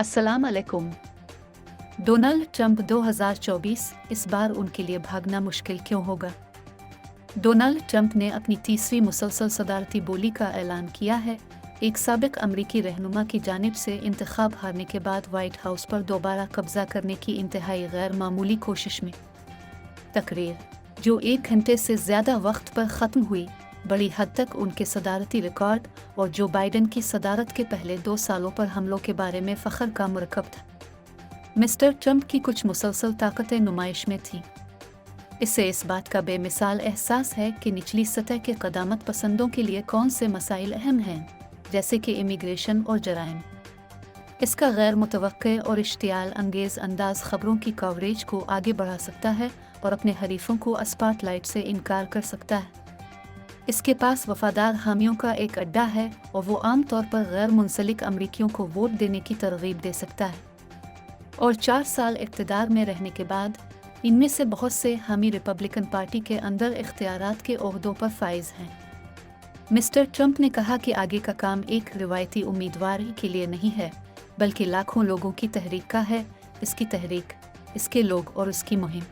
अस्सलाम अलैकुम। Donald Trump 2024 इस बार उनके लिए भागना मुश्किल क्यों होगा? डोनाल्ड ट्रंप ने अपनी तीसरी मुसलसल सदारती बोली का ऐलान किया है, एक साबिक अमरीकी रहनुमा की जानिब से इंतखाब हारने के बाद व्हाइट हाउस पर दोबारा कब्जा करने की इंतहाई गैर मामूली कोशिश में। तकरीर, जो 1 घंटे से ज़्यादा वक्त पर ख़त्म हुई, बड़ी हद तक उनके सदारती रिकॉर्ड और जो बाइडेन की सदारत के पहले 2 सालों पर हमलों के बारे में फ़ख्र का मुरकब था। मिस्टर ट्रंप की कुछ मुसलसल ताकतें नुमाइश में थीं। इससे इस बात का बेमिसाल एहसास है कि निचली सतह के क़दामत पसंदों के लिए कौन से मसाइल अहम हैं, जैसे कि इमिग्रेशन और जराइम। इसका गैर मुतवक्के और इश्तियाल अंगेज़ अंदाज़ ख़बरों की कवरेज को आगे बढ़ा सकता है और अपने हरीफों को स्पॉटलाइट से इनकार कर सकता है। इसके पास वफादार हामियों का एक अड्डा है और वो आम तौर पर गैर मुंसलिक अमरीकियों को वोट देने की तरगीब दे सकता है। और 4 साल इक़्तिदार में रहने के बाद इनमें से बहुत से हामी रिपब्लिकन पार्टी के अंदर इख्तियारात के ओहदों पर फाइज हैं। मिस्टर ट्रंप ने कहा कि आगे का काम एक रिवायती उम्मीदवार के लिए नहीं है, बल्कि लाखों लोगों की तहरीक का है, इसकी तहरीक, इसके लोग और उसकी मुहिम।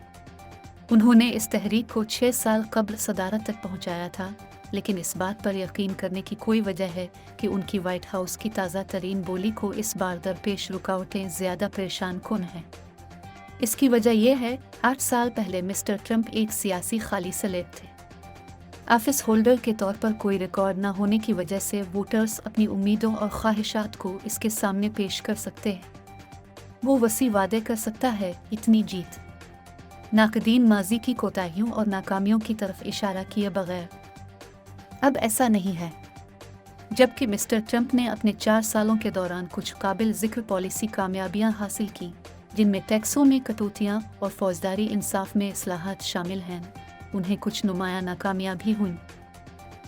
उन्होंने इस तहरीक को 6 साल कब्ल सदारत तक पहुंचाया था, लेकिन इस बात पर यकीन करने की कोई वजह है कि उनकी व्हाइट हाउस की ताज़ा तरीन बोली को इस बार दरपेश रुकावटें ज़्यादा परेशान कुन हैं। इसकी वजह यह है, 8 साल पहले मिस्टर ट्रंप एक सियासी खाली सलेब थे। ऑफिस होल्डर के तौर पर कोई रिकॉर्ड न होने की वजह से वोटर्स अपनी उम्मीदों और ख्वाहिशात को इसके सामने पेश कर सकते हैं। वो वसी वादे कर सकता है, इतनी जीत। नाकदीन माजी की कोताहियों और नाकामियों की तरफ इशारा किए बगैर। अब ऐसा नहीं है। जबकि मिस्टर ट्रंप ने अपने 4 सालों के दौरान कुछ काबिल ज़िक्र पॉलिसी कामयाबियां हासिल की, जिनमें टैक्सों में कटौतियां और फौजदारी इंसाफ में इस्लाहात शामिल हैं, उन्हें कुछ नुमायां नाकामियां भी हुईं।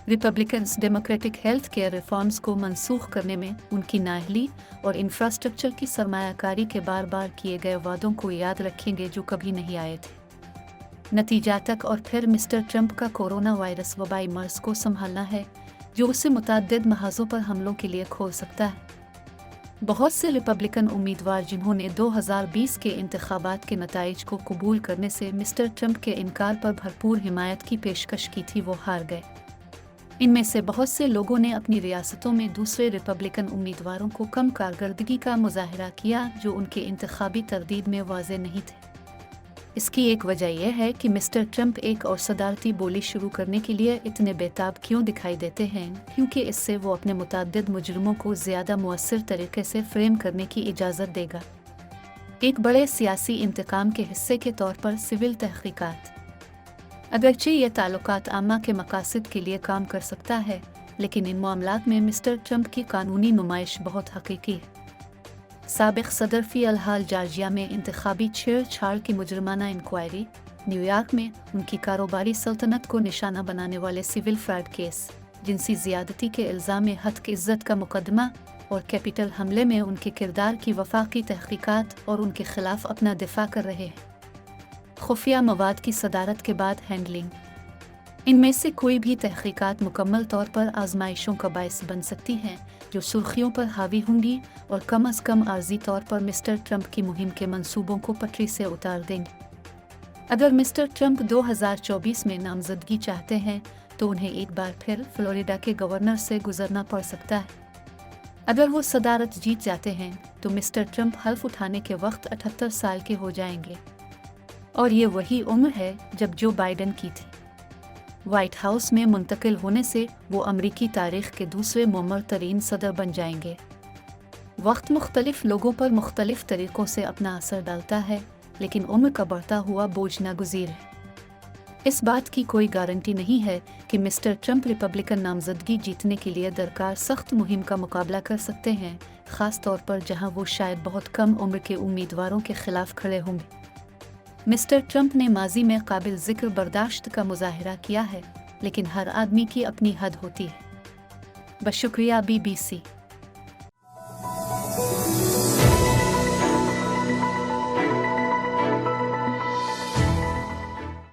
Republicans democratic health care reforms को मनसूख करने में उनकी नाअहली और इंफ्रास्ट्रक्चर की सरमायाकारी के बार बार किए गए वादों को याद रखेंगे जो कभी नहीं आए थे। नतीजा तक और फिर मिस्टर ट्रंप का कोरोना वायरस वबाई मर्ज को संभालना है, जो उसे मुतअद्दिद महाजों पर हमलों के लिए खोल सकता है। बहुत से रिपब्लिकन उम्मीदवार जिन्होंने 2020 के इंतखाबात के नताइज को कबूल करने से मिस्टर ट्रंप के इनकार पर भरपूर हिमायत की पेशकश की थी, वो हार गए। इनमें से बहुत से लोगों ने अपनी रियासतों में दूसरे रिपब्लिकन उम्मीदवारों को कम कारकर्दगी का मुजाहरा किया, जो उनके इंतखाबी तरदीद में वाज़ेह नहीं थे। इसकी एक वजह यह है कि मिस्टर ट्रंप एक और सदारती बोली शुरू करने के लिए इतने बेताब क्यों दिखाई देते हैं, क्योंकि इससे वो अपने मुतअद्दिद मुजरिमों को ज़्यादा मुअस्सिर तरीके से फ्रेम करने की इजाज़त देगा। एक बड़े सियासी इंतकाम के हिस्से के तौर पर सिविल तहक़ीक़ात। अगरचे ये ताल्लुकात आमा के मकासद के लिए काम कर सकता है, लेकिन इन मामलात में मिस्टर ट्रंप की कानूनी नुमाइश बहुत हकीकी है। साबिक़ सदर फ़ी अलहाल जॉर्जिया में इंतखाबी छेड़छाड़ की मुजरमाना इंक्वायरी, न्यूयॉर्क में उनकी कारोबारी सल्तनत को निशाना बनाने वाले सिविल फ्रॉड केस, जिनसी ज़ियादती के इल्ज़ाम में हत्क इज़्ज़त का मुकदमा और कैपिटल हमले में उनके किरदार की वफाकी तहक़ीक़ात और उनके ख़िलाफ़ अपना दिफा कर रहे हैं। खुफिया मवाद की सदारत के बाद हैंडलिंग। इनमें से कोई भी तहक़ीक़ात मुकम्मल तौर पर आजमाइशों का बायस बन सकती हैं, जो सुर्खियों पर हावी होंगी और कम अज़ कम आर्जी तौर पर मिस्टर ट्रंप की मुहिम के मंसूबों को पटरी से उतार देंगे। अगर मिस्टर ट्रंप 2024 में नामज़दगी चाहते हैं, तो उन्हें एक बार फिर फ्लोरिडा के गवर्नर से गुजरना पड़ सकता है। अगर वो सदारत जीत जाते हैं, तो मिस्टर ट्रंप हल्फ उठाने के वक्त 78 साल के हो जाएंगे, और ये वही उम्र है जब जो बाइडेन की थी। व्हाइट हाउस में मुंतकिल होने से वो अमरीकी तारीख़ के दूसरे मुअम्मर तरीन सदर बन जाएंगे। वक्त मुख्तलिफ लोगों पर मुख्तलिफ तरीक़ों से अपना असर डालता है, लेकिन उम्र का बढ़ता हुआ बोझ नागुज़ीर है। इस बात की कोई गारंटी नहीं है कि मिस्टर ट्रंप रिपब्लिकन नामज़दगी जीतने के लिए दरकार सख्त मुहिम का मुकाबला कर सकते हैं, ख़ास तौर पर जहां वो शायद बहुत कम उम्र के उम्मीदवारों के ख़िलाफ़ खड़े होंगे। मिस्टर ट्रंप ने माजी में काबिल ज़िक्र बर्दाश्त का मुजाहरा किया है, लेकिन हर आदमी की अपनी हद होती है। बशुक्रिया BBC।